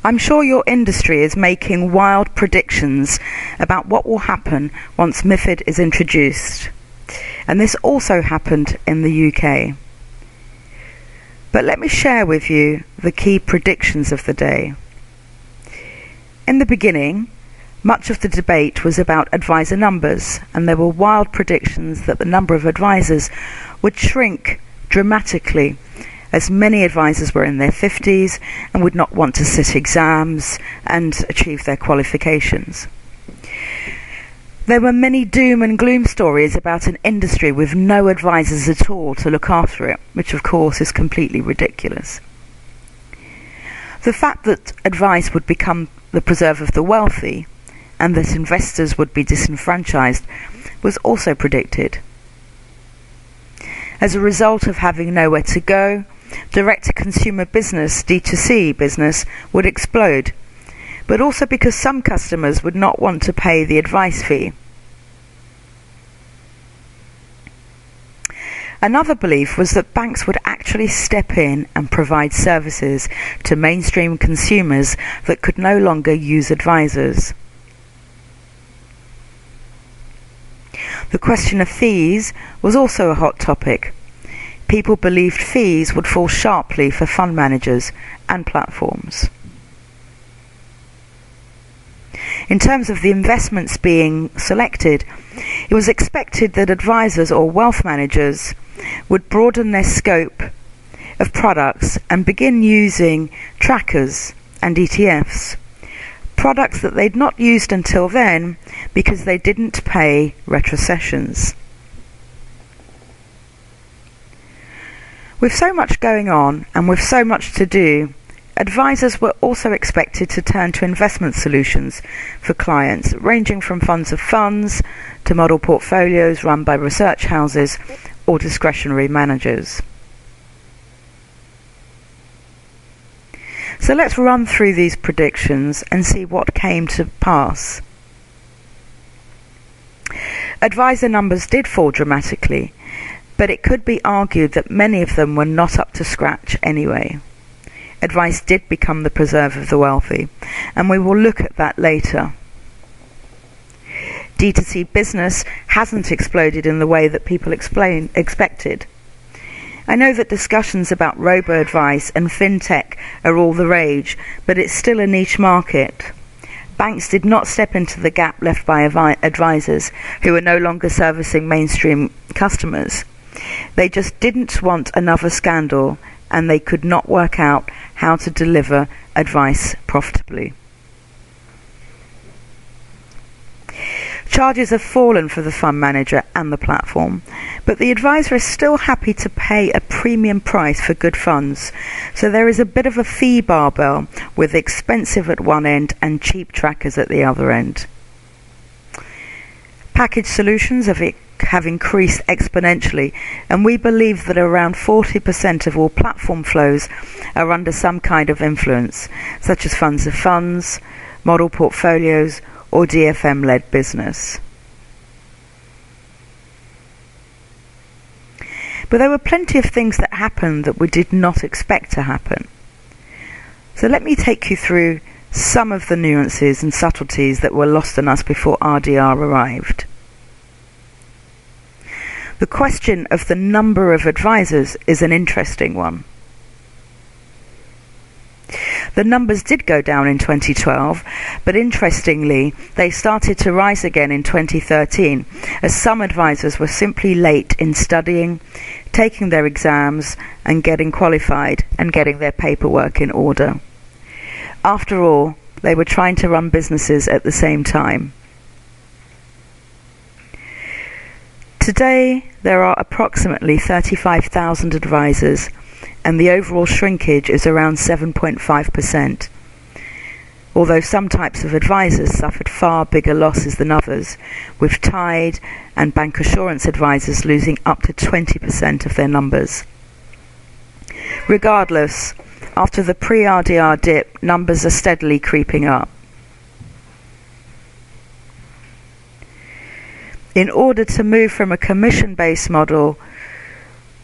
I'm sure your industry is making wild predictions about what will happen once MiFID is introduced. And this also happened in the UK. But let me share with you the key predictions of the day. In the beginning, much of the debate was about advisor numbers, and there were wild predictions that the number of advisors would shrink dramatically, as many advisors were in their 50s and would not want to sit exams and achieve their qualifications. There were many doom and gloom stories about an industry with no advisors at all to look after it, which of course is completely ridiculous. The fact that advice would become the preserve of the wealthy and that investors would be disenfranchised was also predicted. As a result of having nowhere to go, direct-to-consumer business, D2C business, would explode, but also because some customers would not want to pay the advice fee. Another belief was that banks would actually step in and provide services to mainstream consumers that could no longer use advisors. The question of fees was also a hot topic. People believed fees would fall sharply for fund managers and platforms. In terms of the investments being selected, it was expected that advisors or wealth managers would broaden their scope of products and begin using trackers and ETFs, products that they'd not used until then because they didn't pay retrocessions. With so much going on and with so much to do, advisors were also expected to turn to investment solutions for clients, ranging from funds of funds to model portfolios run by research houses or discretionary managers. So let's run through these predictions and see what came to pass. Advisor numbers did fall dramatically, but it could be argued that many of them were not up to scratch anyway. Advice did become the preserve of the wealthy, and we will look at that later. D2C business hasn't exploded in the way that people expected. I know that discussions about robo-advice and fintech are all the rage, but it's still a niche market. Banks did not step into the gap left by advisors who are no longer servicing mainstream customers. They just didn't want another scandal, and they could not work out how to deliver advice profitably. Charges have fallen for the fund manager and the platform, but the advisor is still happy to pay a premium price for good funds, so there is a bit of a fee barbell with expensive at one end and cheap trackers at the other end. Package solutions have increased exponentially, and we believe that around 40% of all platform flows are under some kind of influence, such as funds of funds, model portfolios, or DFM-led business. But there were plenty of things that happened that we did not expect to happen. So let me take you through some of the nuances and subtleties that were lost on us before RDR arrived. The question of the number of advisors is an interesting one. The numbers did go down in 2012, but interestingly, they started to rise again in 2013, as some advisors were simply late in studying, taking their exams, and getting qualified and getting their paperwork in order. After all, they were trying to run businesses at the same time. Today, there are approximately 35,000 advisors, and the overall shrinkage is around 7.5%. Although some types of advisors suffered far bigger losses than others, with Tide and bancassurance advisors losing up to 20% of their numbers. Regardless, after the pre-RDR dip, numbers are steadily creeping up. In order to move from a commission-based model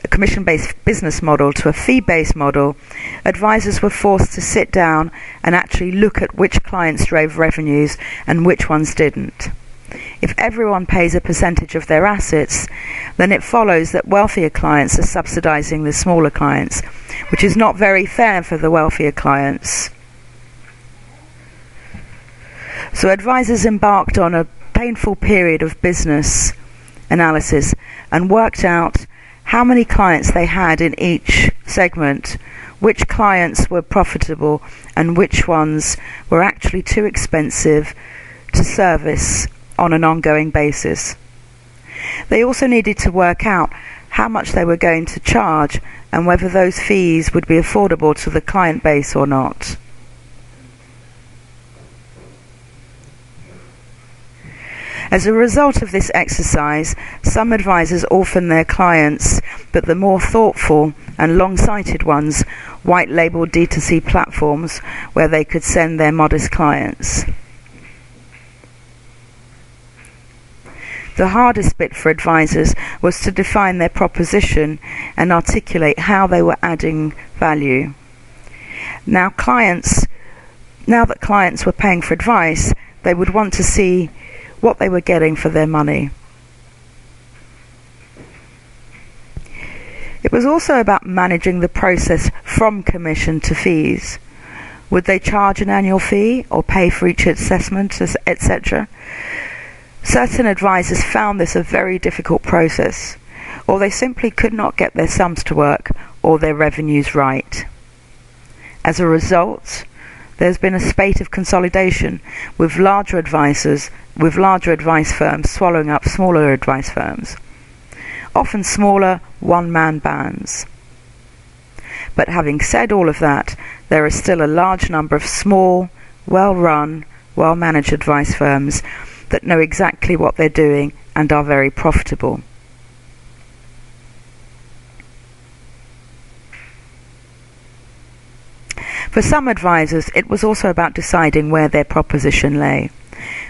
a commission-based business model to a fee-based model, advisors were forced to sit down and actually look at which clients drove revenues and which ones didn't. If everyone pays a percentage of their assets, then it follows that wealthier clients are subsidizing the smaller clients, which is not very fair for the wealthier clients. So advisors embarked on a painful period of business analysis and worked out how many clients they had in each segment, which clients were profitable and which ones were actually too expensive to service on an ongoing basis. They also needed to work out how much they were going to charge and whether those fees would be affordable to the client base or not. As a result of this exercise, some advisors orphan their clients, but the more thoughtful and long-sighted ones white-labelled D2C platforms where they could send their modest clients. The hardest bit for advisors was to define their proposition and articulate how they were adding value. Now that clients were paying for advice, they would want to see what they were getting for their money. It was also about managing the process from commission to fees. Would they charge an annual fee or pay for each assessment, etc.? Certain advisors found this a very difficult process, or they simply could not get their sums to work or their revenues right. As a result, there's been a spate of consolidation with larger advice firms swallowing up smaller advice firms, often smaller one-man bands. But having said all of that, there are still a large number of small, well-run, well-managed advice firms that know exactly what they're doing and are very profitable. For some advisors, it was also about deciding where their proposition lay.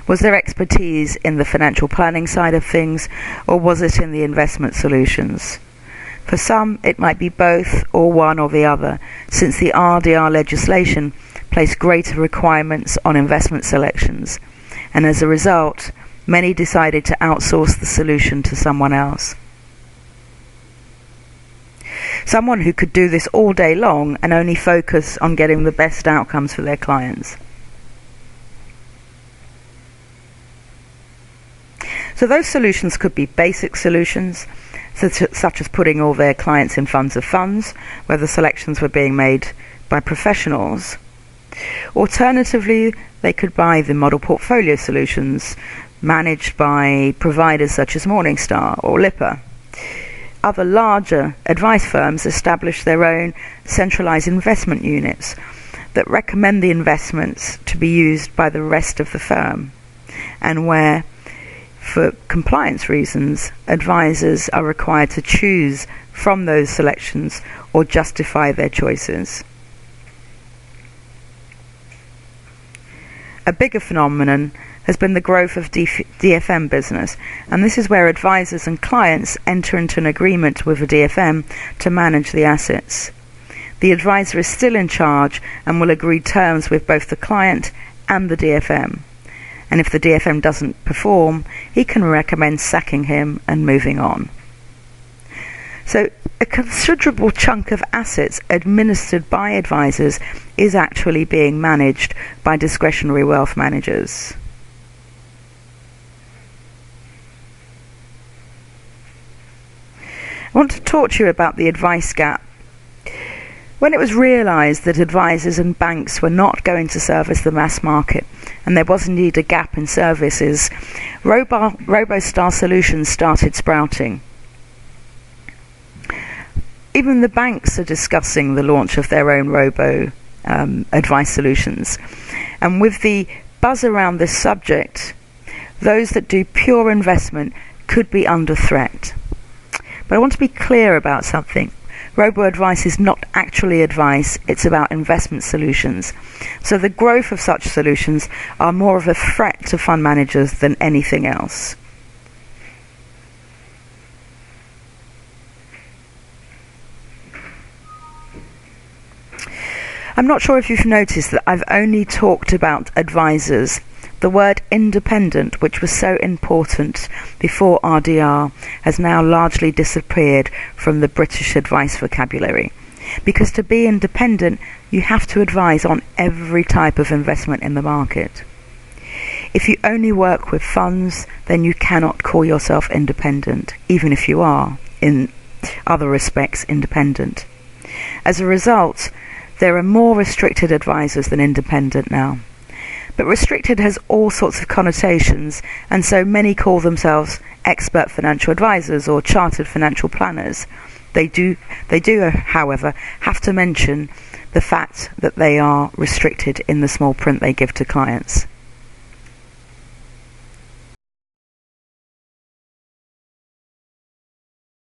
Was their expertise in the financial planning side of things, or was it in the investment solutions? For some, it might be both or one or the other, since the RDR legislation placed greater requirements on investment selections, and as a result, many decided to outsource the solution to someone else. Someone who could do this all day long and only focus on getting the best outcomes for their clients. So those solutions could be basic solutions, such as putting all their clients in funds of funds, where the selections were being made by professionals. Alternatively, they could buy the model portfolio solutions managed by providers such as Morningstar or Lipper. Other larger advice firms establish their own centralized investment units that recommend the investments to be used by the rest of the firm, and where, for compliance reasons, advisors are required to choose from those selections or justify their choices. A bigger phenomenon has been the growth of DFM business, and this is where advisors and clients enter into an agreement with a DFM to manage the assets. The advisor is still in charge and will agree terms with both the client and the DFM. And if the DFM doesn't perform, he can recommend sacking him and moving on. So a considerable chunk of assets administered by advisors is actually being managed by discretionary wealth managers. I want to talk to you about the advice gap. When it was realised that advisors and banks were not going to service the mass market, and there was indeed a gap in services, robo-style solutions started sprouting. Even the banks are discussing the launch of their own advice solutions. And with the buzz around this subject, those that do pure investment could be under threat. But I want to be clear about something. Robo-advice is not actually advice, it's about investment solutions. So the growth of such solutions are more of a threat to fund managers than anything else. I'm not sure if you've noticed that I've only talked about advisors. The word independent, which was so important before RDR, has now largely disappeared from the British advice vocabulary. Because to be independent, you have to advise on every type of investment in the market. If you only work with funds, then you cannot call yourself independent, even if you are, in other respects, independent. As a result, there are more restricted advisors than independent now. But restricted has all sorts of connotations, and so many call themselves expert financial advisors or chartered financial planners. They do, however, have to mention the fact that they are restricted in the small print they give to clients.